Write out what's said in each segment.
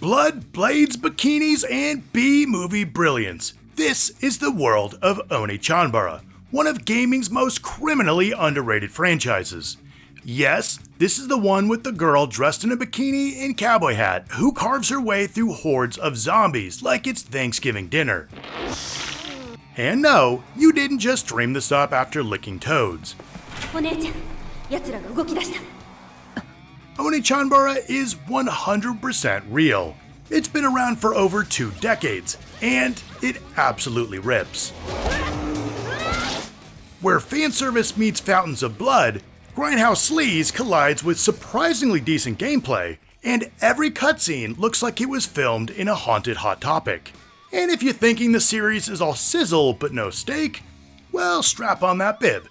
blood, blades, bikinis, and B-movie brilliance. This is the world of Onechanbara, one of gaming's most criminally underrated franchises. Yes, this is the one with the girl dressed in a bikini and cowboy hat who carves her way through hordes of zombies like it's Thanksgiving dinner. And no, you didn't just dream this up after licking toads. Onechanbara is 100% real. It's been around for over 2 decades, and it absolutely rips. Where fanservice meets fountains of blood, Grindhouse Sleaze collides with surprisingly decent gameplay, and every cutscene looks like it was filmed in a haunted Hot Topic. And if you're thinking the series is all sizzle but no steak, well, strap on that bib.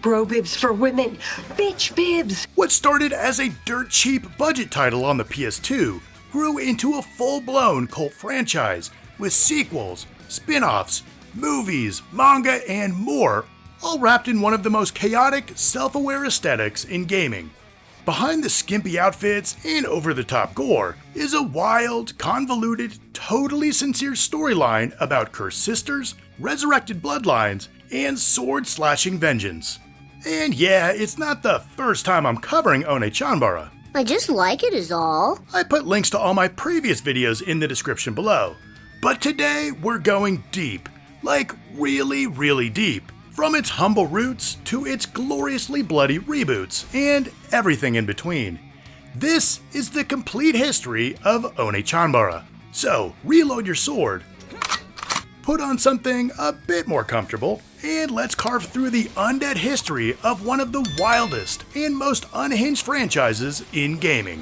Bro bibs for women, bitch bibs! What started as a dirt cheap budget title on the PS2 grew into a full-blown cult franchise with sequels, spin-offs, movies, manga, and more, all wrapped in one of the most chaotic, self-aware aesthetics in gaming. Behind the skimpy outfits and over-the-top gore is a wild, convoluted, totally sincere storyline about cursed sisters, resurrected bloodlines, and sword-slashing vengeance. And yeah, it's not the first time I'm covering Onechanbara. I just like it is all. I put links to all my previous videos in the description below. But today we're going deep, like really, really deep. From its humble roots to its gloriously bloody reboots and everything in between. This is the complete history of Onechanbara. So reload your sword, put on something a bit more comfortable, and let's carve through the undead history of one of the wildest and most unhinged franchises in gaming.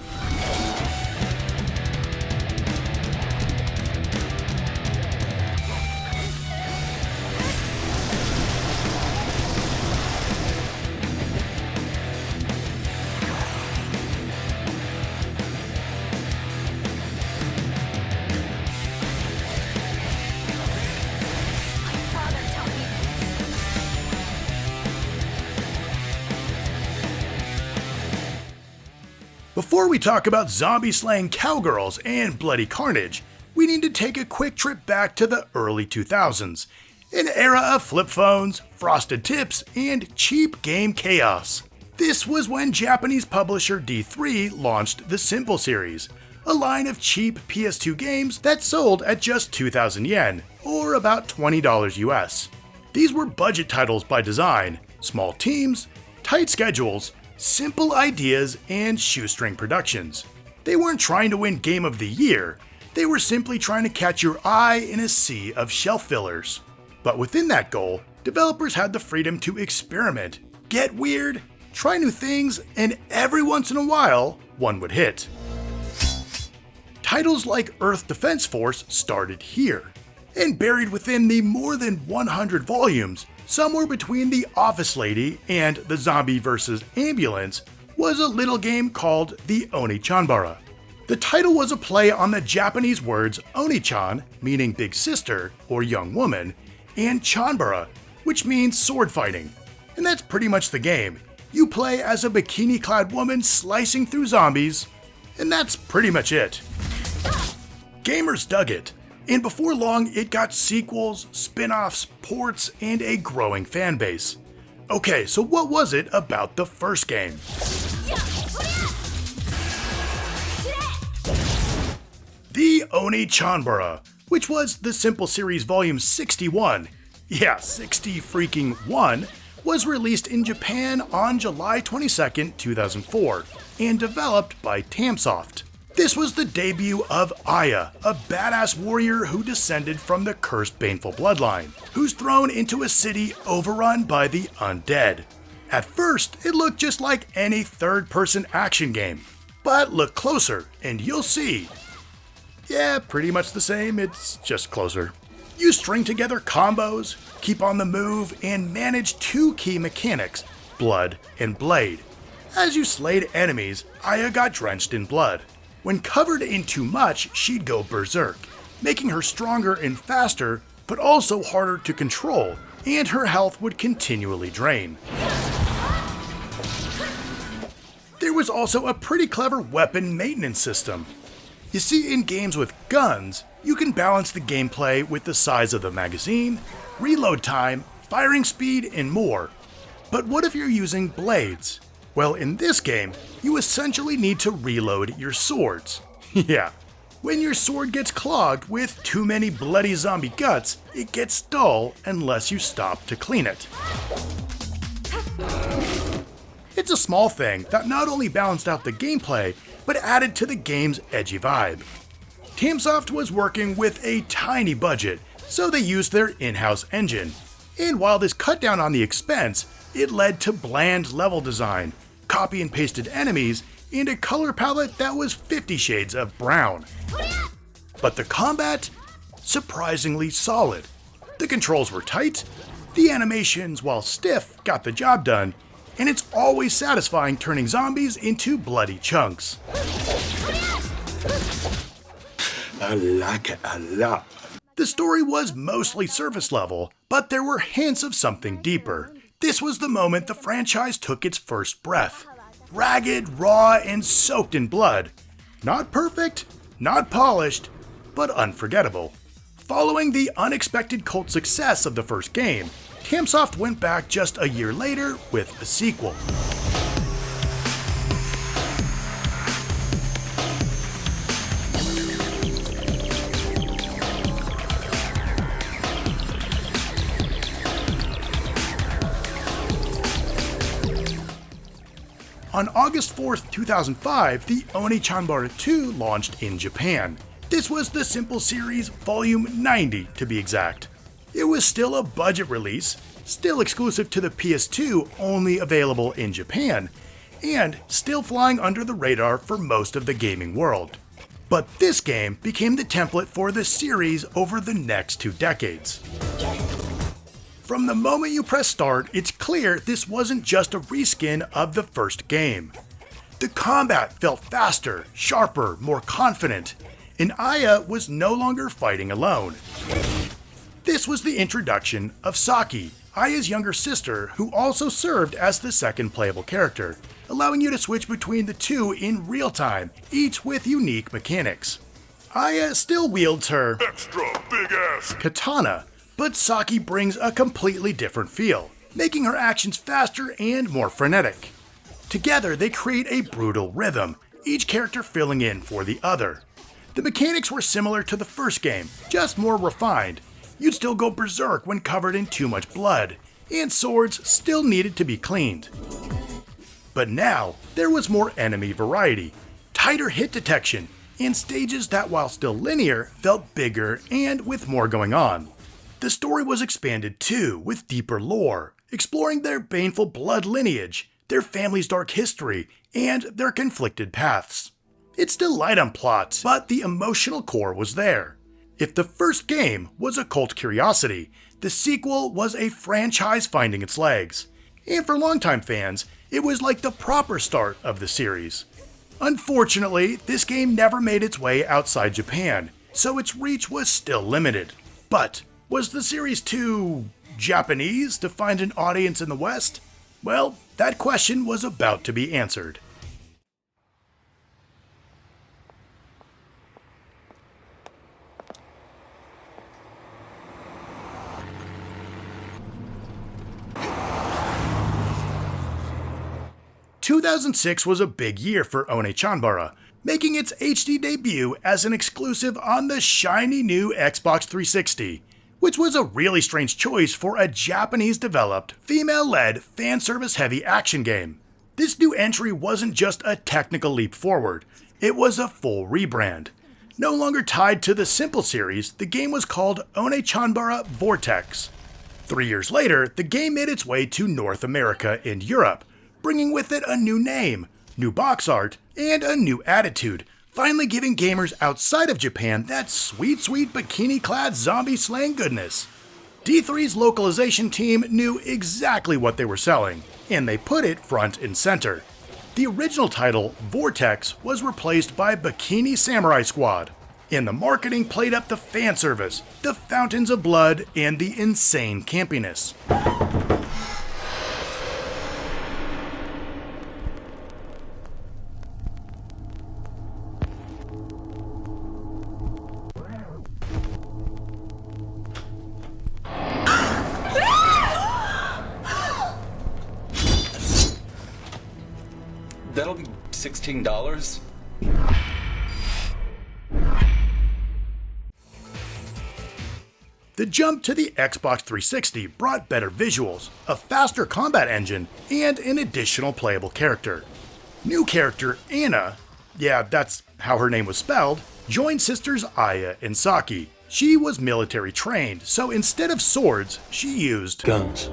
Before we talk about zombie-slaying cowgirls and bloody carnage, we need to take a quick trip back to the early 2000s, an era of flip phones, frosted tips, and cheap game chaos. This was when Japanese publisher D3 launched the Simple series, a line of cheap PS2 games that sold at just 2,000 yen, or about $20 US. These were budget titles by design, small teams, tight schedules, simple ideas, and shoestring productions. They weren't trying to win Game of the Year, they were simply trying to catch your eye in a sea of shelf fillers. But within that goal, developers had the freedom to experiment, get weird, try new things, and every once in a while, one would hit. Titles like Earth Defense Force started here, and buried within the more than 100 volumes, somewhere between The Office Lady and The Zombie vs. Ambulance, was a little game called the Onechanbara. The title was a play on the Japanese words Onechan, meaning big sister or young woman, and Chanbara, which means sword fighting. And that's pretty much the game. You play as a bikini-clad woman slicing through zombies, and that's pretty much it. Gamers dug it. And before long, it got sequels, spin-offs, ports, and a growing fanbase. Okay, so what was it about the first game? The Onechanbara, which was the Simple Series Volume 61. Yeah, 60 freaking 1, was released in Japan on July 22nd, 2004, and developed by Tamsoft. This was the debut of Aya, a badass warrior who descended from the cursed baneful bloodline, who's thrown into a city overrun by the undead. At first, it looked just like any third-person action game, but look closer and you'll see. Yeah, pretty much the same, it's just closer. You string together combos, keep on the move, and manage 2 key mechanics, blood and blade. As you slayed enemies, Aya got drenched in blood. When covered in too much, she'd go berserk, making her stronger and faster, but also harder to control, and her health would continually drain. There was also a pretty clever weapon maintenance system. You see, in games with guns, you can balance the gameplay with the size of the magazine, reload time, firing speed, and more. But what if you're using blades? Well, in this game, you essentially need to reload your swords. Yeah, when your sword gets clogged with too many bloody zombie guts, it gets dull unless you stop to clean it. It's a small thing that not only balanced out the gameplay, but added to the game's edgy vibe. Teamsoft was working with a tiny budget, so they used their in-house engine. And while this cut down on the expense, it led to bland level design, copy and pasted enemies, and a color palette that was 50 shades of brown. But the combat? Surprisingly solid. The controls were tight, the animations, while stiff, got the job done, and it's always satisfying turning zombies into bloody chunks. I like it a lot. The story was mostly surface level, but there were hints of something deeper. This was the moment the franchise took its first breath. Ragged, raw, and soaked in blood. Not perfect, not polished, but unforgettable. Following the unexpected cult success of the first game, Teamsoft went back just a year later with a sequel. On August 4th, 2005, the Onechanbara 2 launched in Japan. This was the Simple Series Volume 90 to be exact. It was still a budget release, still exclusive to the PS2, only available in Japan, and still flying under the radar for most of the gaming world. But this game became the template for the series over the next 2 decades. From the moment you press start, it's clear this wasn't just a reskin of the first game. The combat felt faster, sharper, more confident, and Aya was no longer fighting alone. This was the introduction of Saki, Aya's younger sister, who also served as the second playable character, allowing you to switch between the two in real time, each with unique mechanics. Aya still wields her Extra big ass katana, but Saki brings a completely different feel, making her actions faster and more frenetic. Together, they create a brutal rhythm, each character filling in for the other. The mechanics were similar to the first game, just more refined. You'd still go berserk when covered in too much blood, and swords still needed to be cleaned. But now, there was more enemy variety, tighter hit detection, and stages that, while still linear, felt bigger and with more going on. The story was expanded too, with deeper lore, exploring their baneful blood lineage, their family's dark history, and their conflicted paths. It's still light on plot, but the emotional core was there. If the first game was a cult curiosity, the sequel was a franchise finding its legs. And for longtime fans, it was like the proper start of the series. Unfortunately, this game never made its way outside Japan, so its reach was still limited. But was the series too Japanese to find an audience in the West? Well, that question was about to be answered. "2006 was a big year for Onechanbara, making its HD debut as an exclusive on the shiny new Xbox 360, which was a really strange choice for a Japanese-developed, female-led, fanservice-heavy action game. This new entry wasn't just a technical leap forward, it was a full rebrand. No longer tied to the Simple series, the game was called Onechanbara Vortex. 3 years later, the game made its way to North America and Europe, bringing with it a new name, new box art, and a new attitude, finally giving gamers outside of Japan that sweet bikini-clad zombie-slaying goodness. D3's localization team knew exactly what they were selling, and they put it front and center. The original title, Vortex, was replaced by Bikini Samurai Squad, and the marketing played up the fan service, the fountains of blood, and the insane campiness. $16? The jump to the Xbox 360 brought better visuals, a faster combat engine, and an additional playable character. New character Anna, yeah, that's how her name was spelled, joined sisters Aya and Saki. She was military trained, so instead of swords, she used guns.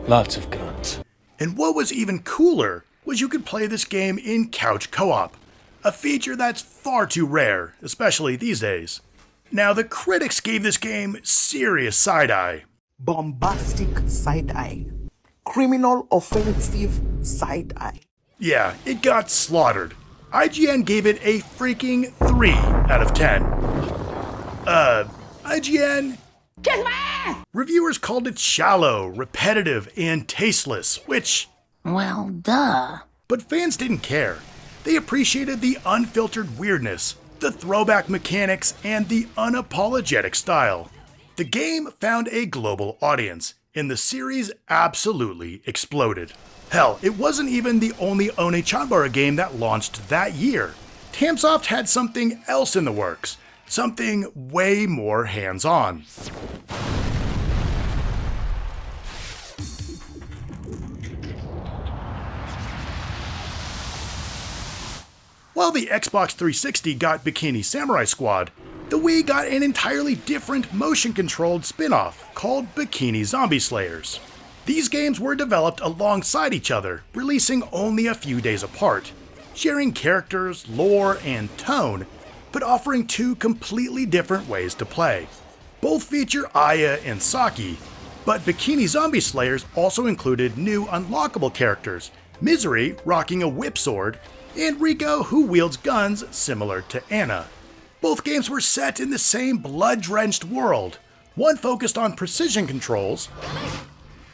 Lots of guns. And what was even cooler was you could play this game in couch co-op, a feature that's far too rare, especially these days. Now, the critics gave this game serious side-eye. Bombastic side-eye. Criminal offensive side-eye. Yeah, it got slaughtered. IGN gave it a freaking 3 out of 10. IGN? Kiss my ass! Reviewers called it shallow, repetitive, and tasteless, which... Well, duh. But fans didn't care. They appreciated the unfiltered weirdness, the throwback mechanics, and the unapologetic style. The game found a global audience, and the series absolutely exploded. Hell, it wasn't even the only Onechanbara game that launched that year. Tamsoft had something else in the works, something way more hands-on. While the Xbox 360 got Bikini Samurai Squad, the Wii got an entirely different motion-controlled spin-off called Bikini Zombie Slayers. These games were developed alongside each other, releasing only a few days apart, sharing characters, lore, and tone, but offering two completely different ways to play. Both feature Aya and Saki, but Bikini Zombie Slayers also included new unlockable characters, Misery rocking a whip sword, and Rico who wields guns similar to Anna. Both games were set in the same blood-drenched world, one focused on precision controls,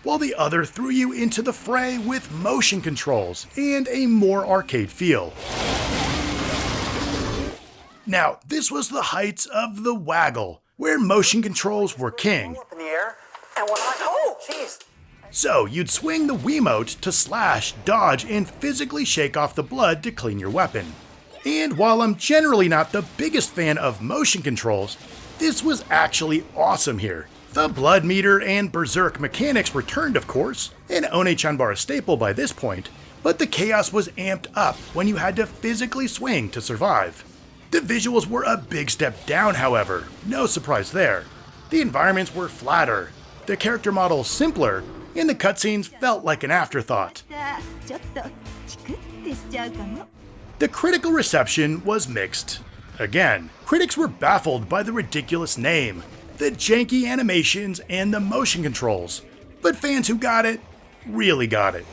while the other threw you into the fray with motion controls and a more arcade feel. Now, this was the heights of the waggle, where motion controls were king. Up in the air, and we're like, oh, jeez. So you'd swing the Wiimote to slash, dodge, and physically shake off the blood to clean your weapon. And while I'm generally not the biggest fan of motion controls, this was actually awesome here. The blood meter and berserk mechanics returned, of course, an Onechanbara staple by this point, but the chaos was amped up when you had to physically swing to survive. The visuals were a big step down, however, no surprise there. The environments were flatter, the character models simpler, and the cutscenes felt like an afterthought. The critical reception was mixed. Again, critics were baffled by the ridiculous name, the janky animations, and the motion controls, but fans who got it really got it.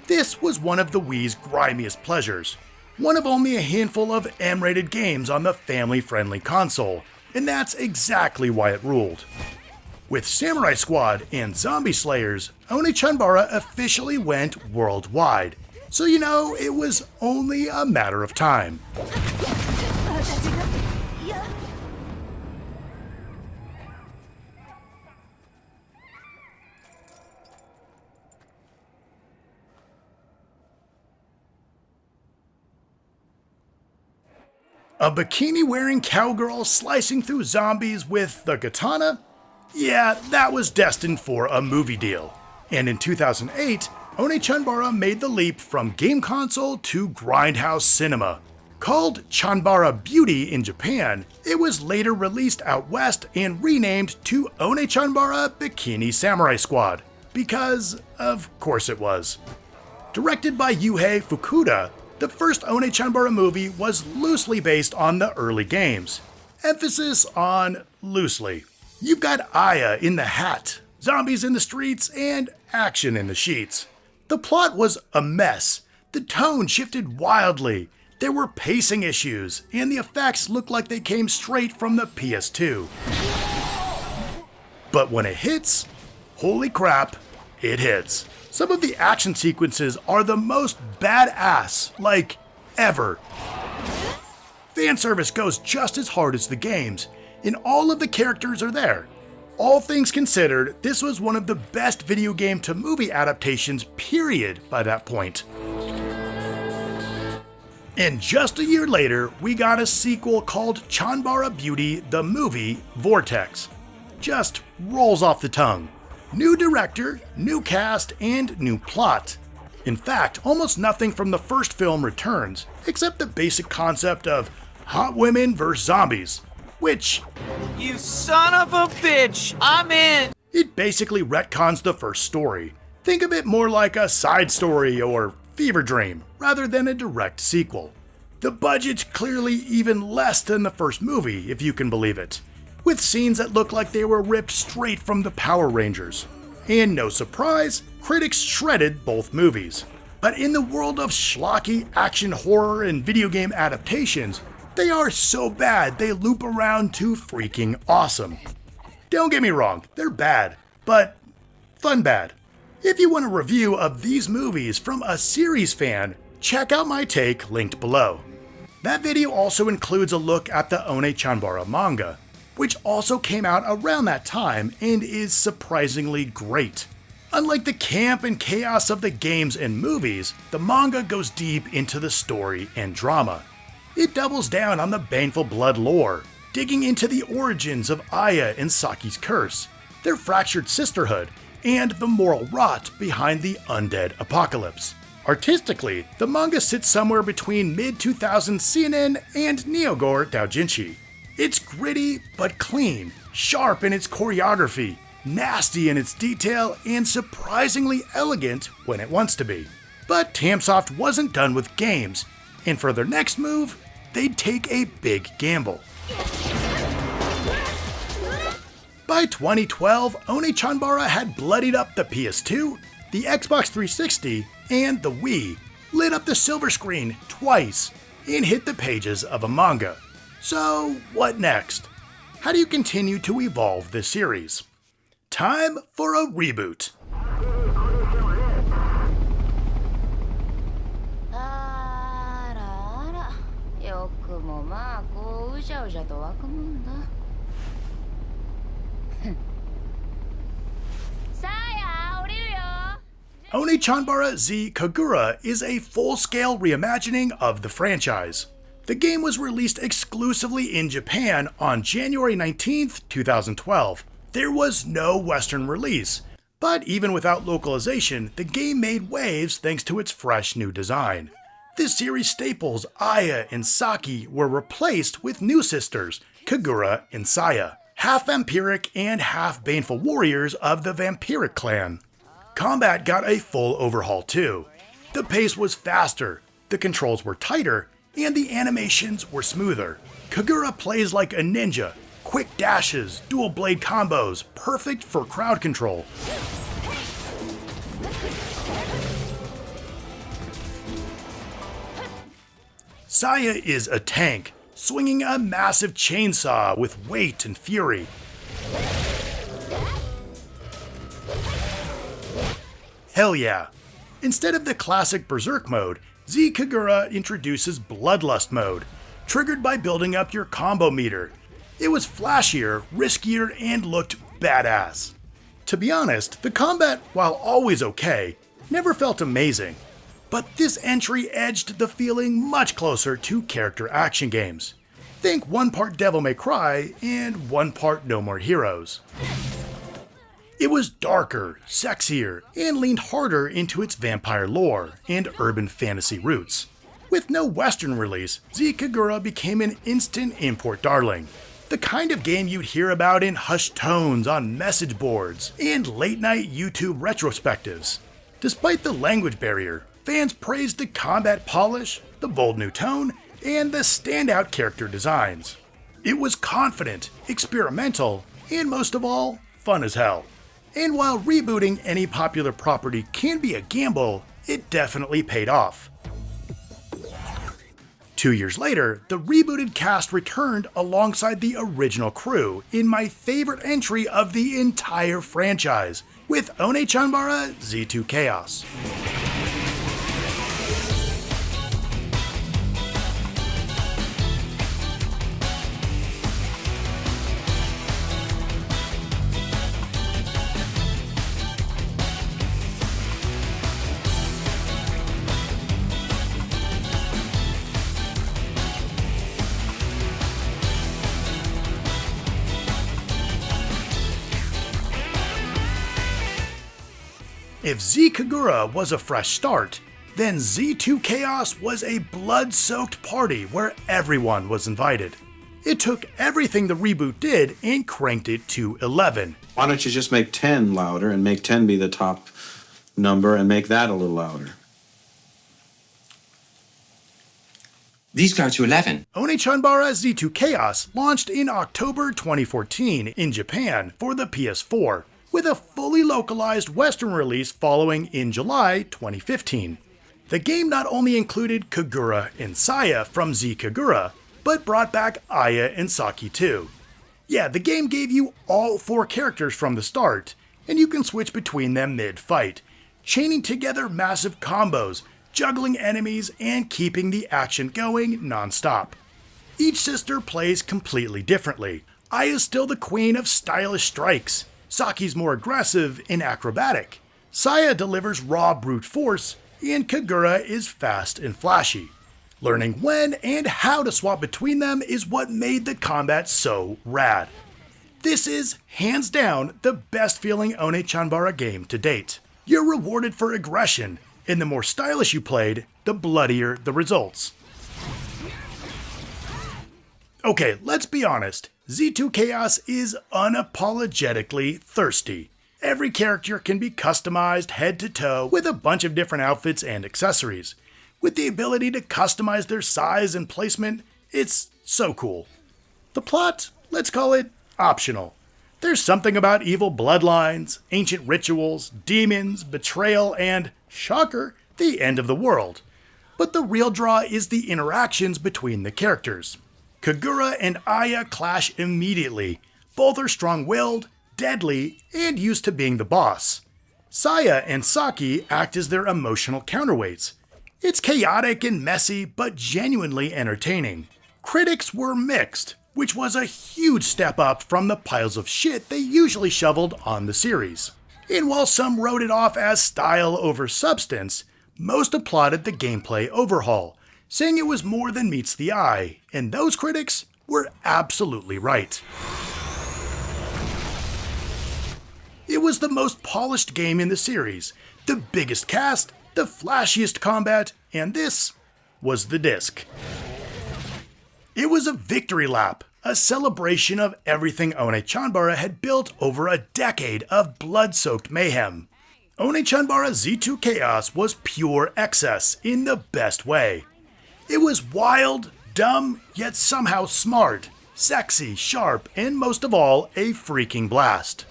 This was one of the Wii's grimiest pleasures, one of only a handful of M-rated games on the family-friendly console, and that's exactly why it ruled. With Samurai Squad and Zombie Slayers, Onechanbara officially went worldwide, so you know it was only a matter of time. A bikini-wearing cowgirl slicing through zombies with the katana? Yeah, that was destined for a movie deal. And in 2008, Onechanbara made the leap from game console to grindhouse cinema. Called Chanbara Beauty in Japan, it was later released out west and renamed to Onechanbara Bikini Samurai Squad, because of course it was. Directed by Yuhei Fukuda, the first Onechanbara movie was loosely based on the early games. Emphasis on loosely. You've got Aya in the hat, zombies in the streets, and action in the sheets. The plot was a mess. The tone shifted wildly. There were pacing issues, and the effects looked like they came straight from the PS2. But when it hits, holy crap, it hits. Some of the action sequences are the most badass, like, ever. Fanservice goes just as hard as the games, and all of the characters are there. All things considered, this was one of the best video game to movie adaptations, period, by that point. And just a year later, we got a sequel called Chanbara Beauty, the movie Vortex. Just rolls off the tongue. New director, new cast, and new plot. In fact, almost nothing from the first film returns, except the basic concept of hot women versus zombies, which... You son of a bitch! I'm in! It basically retcons the first story. Think of it more like a side story or fever dream, rather than a direct sequel. The budget's clearly even less than the first movie, if you can believe it, with scenes that look like they were ripped straight from the Power Rangers. And no surprise, critics shredded both movies. But in the world of schlocky action horror and video game adaptations, they are so bad they loop around to freaking awesome. Don't get me wrong, they're bad, but fun bad. If you want a review of these movies from a series fan, check out my take linked below. That video also includes a look at the Onechanbara manga, which also came out around that time and is surprisingly great. Unlike the camp and chaos of the games and movies, the manga goes deep into the story and drama. It doubles down on the baneful blood lore, digging into the origins of Aya and Saki's curse, their fractured sisterhood, and the moral rot behind the undead apocalypse. Artistically, the manga sits somewhere between mid-2000s CNN and Neogore Doujinshi. It's gritty but clean, sharp in its choreography, nasty in its detail, and surprisingly elegant when it wants to be. But Tamsoft wasn't done with games, and for their next move, they'd take a big gamble. By 2012, Onechanbara had bloodied up the PS2, the Xbox 360, and the Wii, lit up the silver screen twice, and hit the pages of a manga. So, what next? How do you continue to evolve this series? Time for a reboot. Onechanbara Z Kagura is a full-scale reimagining of the franchise. The game was released exclusively in Japan on January 19th, 2012. There was no Western release, but even without localization, the game made waves thanks to its fresh new design. This series staples Aya and Saki were replaced with new sisters, Kagura and Saya, half vampiric and half baneful warriors of the vampiric clan. Combat got a full overhaul too. The pace was faster, the controls were tighter, and the animations were smoother. Kagura plays like a ninja, quick dashes, dual blade combos, perfect for crowd control. Saya is a tank, swinging a massive chainsaw with weight and fury. Hell yeah! Instead of the classic Berserk mode, Z Kagura introduces Bloodlust mode, triggered by building up your combo meter. It was flashier, riskier, and looked badass. To be honest, the combat, while always okay, never felt amazing. But this entry edged the feeling much closer to character action games. Think 1 part Devil May Cry and 1 part No More Heroes. It was darker, sexier, and leaned harder into its vampire lore and urban fantasy roots. With no Western release, Z Kagura became an instant import darling. The kind of game you'd hear about in hushed tones on message boards and late-night YouTube retrospectives. Despite the language barrier, fans praised the combat polish, the bold new tone, and the standout character designs. It was confident, experimental, and most of all, fun as hell. And while rebooting any popular property can be a gamble, it definitely paid off. 2 years later, the rebooted cast returned alongside the original crew in my favorite entry of the entire franchise, with Onechanbara Z2 Chaos. If Z Kagura was a fresh start, then Z2 Chaos was a blood-soaked party where everyone was invited. It took everything the reboot did and cranked it to 11. Why don't you just make 10 louder and make 10 be the top number and make that a little louder? These go to 11. Onechanbara Z2 Chaos launched in October 2014 in Japan for the PS4, with a fully localized Western release following in July 2015. The game not only included Kagura and Saya from Z Kagura, but brought back Aya and Saki too. Yeah, the game gave you all 4 characters from the start, and you can switch between them mid-fight, chaining together massive combos, juggling enemies, and keeping the action going non-stop. Each sister plays completely differently. Aya's still the queen of stylish strikes, Saki's more aggressive and acrobatic, Saya delivers raw brute force, and Kagura is fast and flashy. Learning when and how to swap between them is what made the combat so rad. This is, hands down, the best feeling Onechanbara game to date. You're rewarded for aggression, and the more stylish you played, the bloodier the results. Okay, let's be honest, Z2 Chaos is unapologetically thirsty. Every character can be customized head to toe with a bunch of different outfits and accessories. With the ability to customize their size and placement, it's so cool. The plot, let's call it optional. There's something about evil bloodlines, ancient rituals, demons, betrayal, and, shocker, the end of the world. But the real draw is the interactions between the characters. Kagura and Aya clash immediately. Both are strong-willed, deadly, and used to being the boss. Saya and Saki act as their emotional counterweights. It's chaotic and messy, but genuinely entertaining. Critics were mixed, which was a huge step up from the piles of shit they usually shoveled on the series. And while some wrote it off as style over substance, most applauded the gameplay overhaul, saying it was more than meets the eye, and those critics were absolutely right. It was the most polished game in the series, the biggest cast, the flashiest combat, and this was the disc. It was a victory lap, a celebration of everything Onechanbara had built over a decade of blood-soaked mayhem. Onechanbara Z2 Chaos was pure excess in the best way. It was wild, dumb, yet somehow smart, sexy, sharp, and most of all, a freaking blast.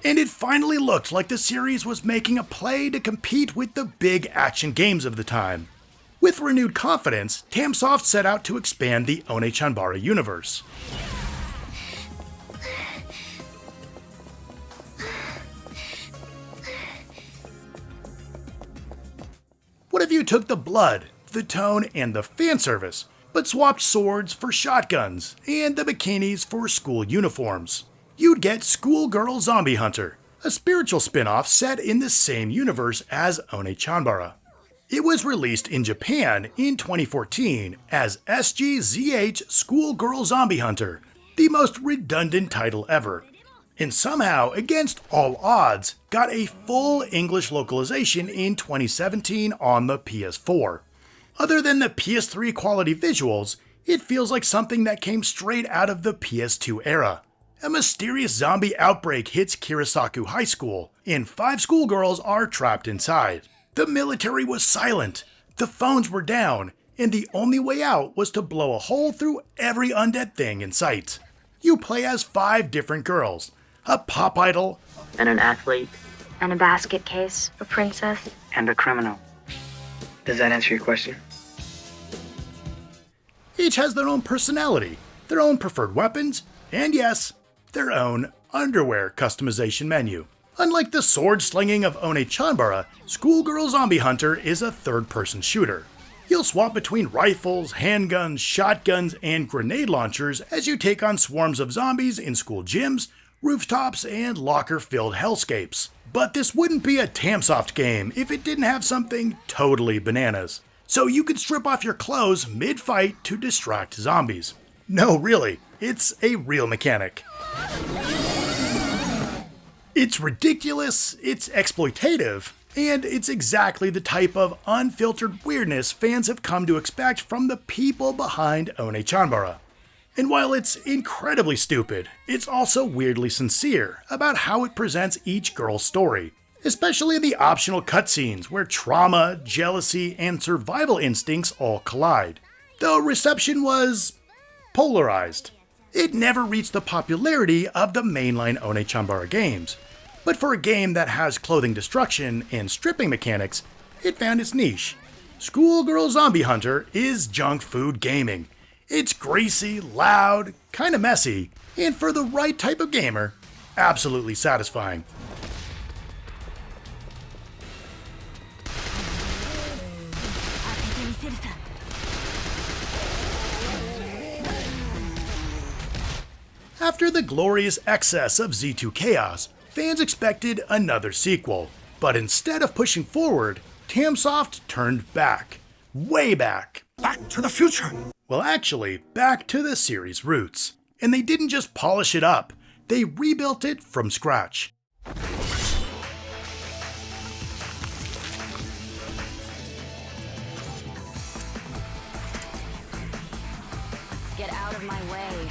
And it finally looked like the series was making a play to compete with the big action games of the time. With renewed confidence, Tamsoft set out to expand the Onechanbara universe. What if you took the blood, the tone, and the fanservice, but swapped swords for shotguns, and the bikinis for school uniforms? You'd get Schoolgirl Zombie Hunter, a spiritual spin-off set in the same universe as Onechanbara. It was released in Japan in 2014 as SGZH Schoolgirl Zombie Hunter, the most redundant title ever, and somehow, against all odds, got a full English localization in 2017 on the PS4. Other than the PS3 quality visuals, it feels like something that came straight out of the PS2 era. A mysterious zombie outbreak hits Kirisaku High School, and 5 schoolgirls are trapped inside. The military was silent, the phones were down, and the only way out was to blow a hole through every undead thing in sight. You play as 5 different girls, a pop idol, and an athlete, and a basket case, a princess, and a criminal. Does that answer your question? Each has their own personality, their own preferred weapons, and yes, their own underwear customization menu. Unlike the sword-slinging of Onechanbara, Schoolgirl Zombie Hunter is a third-person shooter. You'll swap between rifles, handguns, shotguns, and grenade launchers as you take on swarms of zombies in school gyms, rooftops, and locker-filled hellscapes. But this wouldn't be a Tamsoft game if it didn't have something totally bananas. So you could strip off your clothes mid-fight to distract zombies. No, really, it's a real mechanic. It's ridiculous, it's exploitative, and it's exactly the type of unfiltered weirdness fans have come to expect from the people behind Onechanbara. And while it's incredibly stupid, it's also weirdly sincere about how it presents each girl's story, especially in the optional cutscenes where trauma, jealousy, and survival instincts all collide. Though reception was polarized. It never reached the popularity of the mainline Onechanbara games, but for a game that has clothing destruction and stripping mechanics, it found its niche. Schoolgirl Zombie Hunter is junk food gaming. It's greasy, loud, kinda messy, and for the right type of gamer, absolutely satisfying. After the glorious excess of Z2 Chaos, fans expected another sequel, but instead of pushing forward, Tamsoft turned back. Way back. Back to the future. Well, actually, back to the series' roots. And they didn't just polish it up, they rebuilt it from scratch. Get out of my way.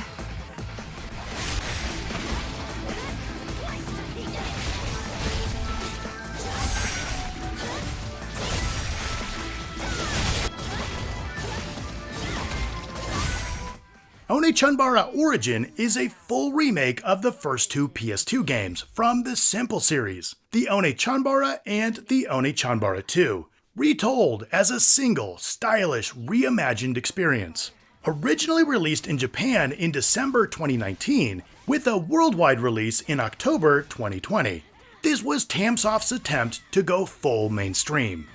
Onechanbara Origin is a full remake of the first two PS2 games from the Simple series, the Onechanbara and the Onechanbara 2, retold as a single, stylish, reimagined experience. Originally released in Japan in December 2019, with a worldwide release in October 2020. This was Tamsoft's attempt to go full mainstream.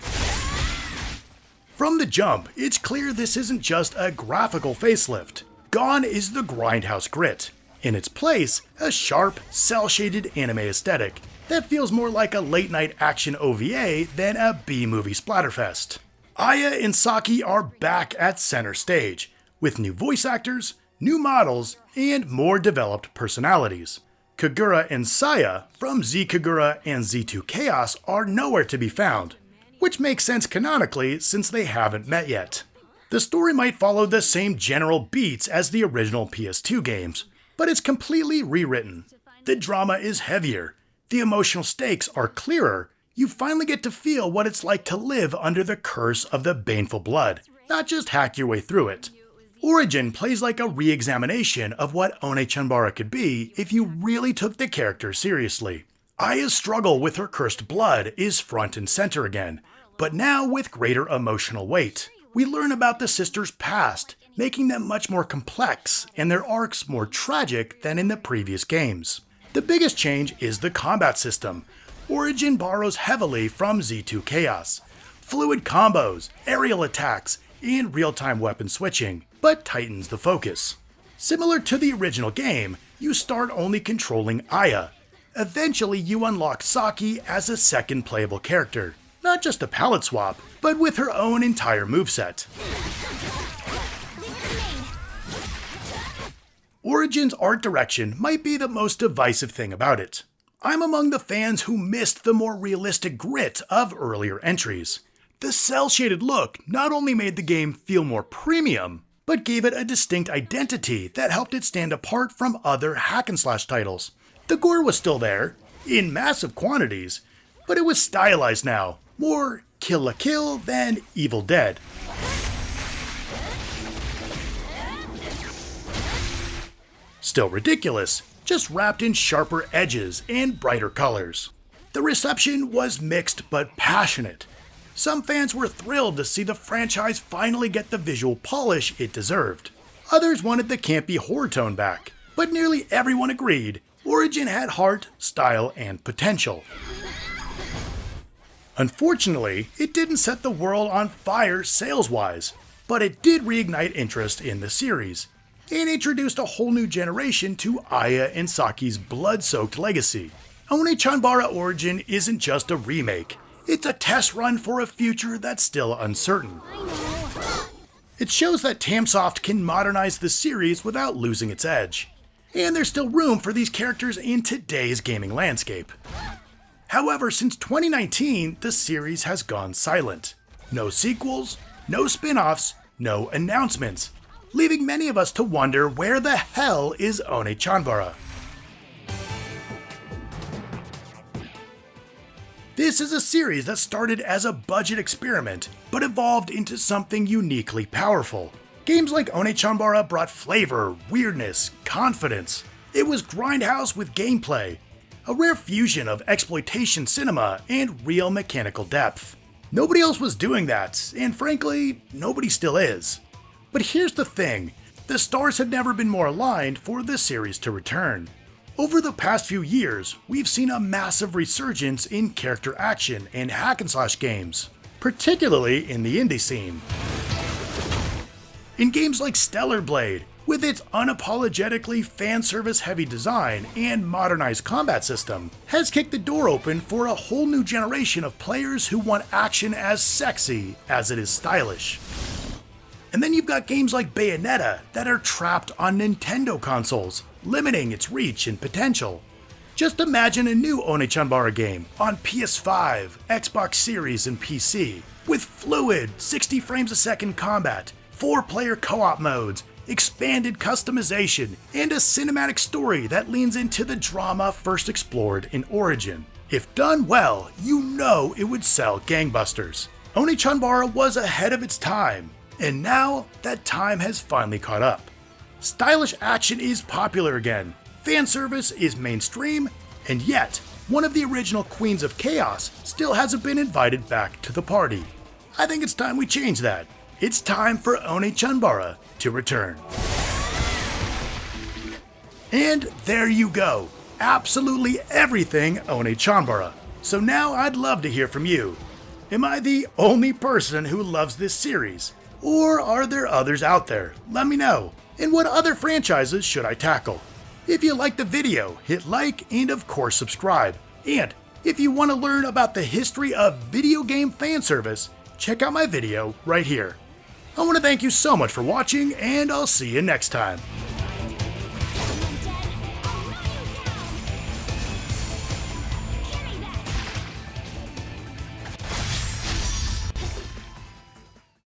From the jump, it's clear this isn't just a graphical facelift. Gone is the grindhouse grit. In its place, a sharp, cel-shaded anime aesthetic that feels more like a late-night action OVA than a B-movie splatterfest. Aya and Saki are back at center stage, with new voice actors, new models, and more developed personalities. Kagura and Saya from Z Kagura and Z2 Chaos are nowhere to be found, which makes sense canonically since they haven't met yet. The story might follow the same general beats as the original PS2 games, but it's completely rewritten. The drama is heavier, the emotional stakes are clearer, you finally get to feel what it's like to live under the curse of the baneful blood, not just hack your way through it. Origin plays like a re-examination of what Onechanbara could be if you really took the character seriously. Aya's struggle with her cursed blood is front and center again, but now with greater emotional weight. We learn about the sisters' past, making them much more complex and their arcs more tragic than in the previous games. The biggest change is the combat system. Origin borrows heavily from Z2 Chaos. Fluid combos, aerial attacks, and real-time weapon switching, but tightens the focus. Similar to the original game, you start only controlling Aya. Eventually you unlock Saki as a second playable character. Not just a palette swap, but with her own entire moveset. Origin's art direction might be the most divisive thing about it. I'm among the fans who missed the more realistic grit of earlier entries. The cel-shaded look not only made the game feel more premium, but gave it a distinct identity that helped it stand apart from other hack-and-slash titles. The gore was still there, in massive quantities, but it was stylized now, more Kill la Kill than Evil Dead. Still ridiculous, just wrapped in sharper edges and brighter colors. The reception was mixed but passionate. Some fans were thrilled to see the franchise finally get the visual polish it deserved. Others wanted the campy horror tone back, but nearly everyone agreed Origin had heart, style, and potential. Unfortunately, it didn't set the world on fire sales-wise, but it did reignite interest in the series, and introduced a whole new generation to Aya and Saki's blood-soaked legacy. Onechanbara Origin isn't just a remake, it's a test run for a future that's still uncertain. It shows that Tamsoft can modernize the series without losing its edge. and there's still room for these characters in today's gaming landscape. However, since 2019, the series has gone silent. No sequels, no spin-offs, no announcements, leaving many of us to wonder where the hell is Onechanbara. This is a series that started as a budget experiment, but evolved into something uniquely powerful. Games like Onechanbara brought flavor, weirdness, confidence. It was grindhouse with gameplay, a rare fusion of exploitation cinema and real mechanical depth. Nobody else was doing that, and frankly, nobody still is. But here's the thing, the stars have never been more aligned for this series to return. Over the past few years, we've seen a massive resurgence in character action and hack-and-slash games, particularly in the indie scene. In games like Stellar Blade, with its unapologetically fanservice-heavy design and modernized combat system, has kicked the door open for a whole new generation of players who want action as sexy as it is stylish. And then you've got games like Bayonetta that are trapped on Nintendo consoles, limiting its reach and potential. Just imagine a new Onechanbara game on PS5, Xbox Series, and PC, with fluid, 60 frames a second combat, 4-player co-op modes, expanded customization, and a cinematic story that leans into the drama first explored in Origin. If done well, you know it would sell gangbusters. Onechanbara was ahead of its time, and now that time has finally caught up. Stylish action is popular again, fanservice is mainstream, and yet, one of the original Queens of Chaos still hasn't been invited back to the party. I think it's time we change that. It's time for Onechanbara to return. And there you go, absolutely everything Onechanbara. So now I'd love to hear from you. Am I the only person who loves this series? Or are there others out there? Let me know. And what other franchises should I tackle? If you liked the video, hit like and of course subscribe. And if you want to learn about the history of video game fan service, check out my video right here. I want to thank you so much for watching, and I'll see you next time.